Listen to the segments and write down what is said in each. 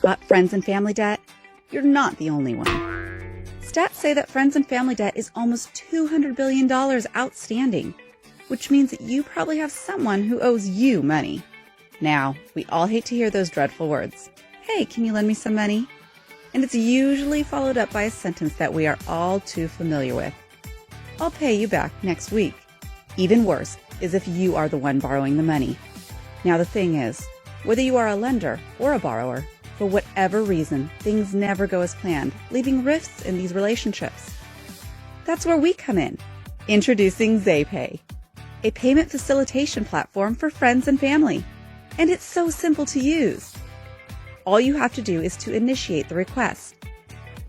Got friends and family debt? You're not the only one. Stats say that friends and family debt is almost $200 billion outstanding, which means that you probably have someone who owes you money. Now, we all hate to hear those dreadful words. Hey, can you lend me some money? And it's usually followed up by a sentence that we are all too familiar with. I'll pay you back next week. Even worse is if you are the one borrowing the money. Now the thing is, whether you are a lender or a borrower, for whatever reason, things never go as planned, leaving rifts in these relationships. That's where we come in. Introducing ZayPay, a payment facilitation platform for friends and family. And it's so simple to use. All you have to do is to initiate the request.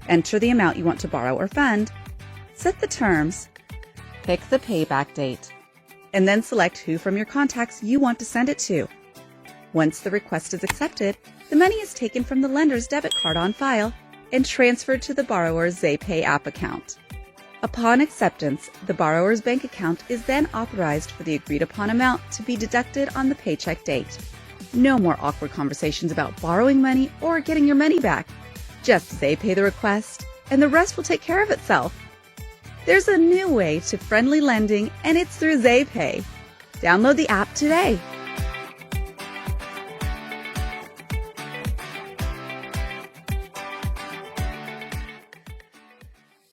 Enter the amount you want to borrow or fund, set the terms, pick the payback date, and then select who from your contacts you want to send it to. Once the request is accepted, the money is taken from the lender's debit card on file and transferred to the borrower's ZayPay app account. Upon acceptance, the borrower's bank account is then authorized for the agreed-upon amount to be deducted on the paycheck date. No more awkward conversations about borrowing money or getting your money back. Just ZayPay the request, and the rest will take care of itself. There's a new way to friendly lending, and it's through ZayPay. Download the app today.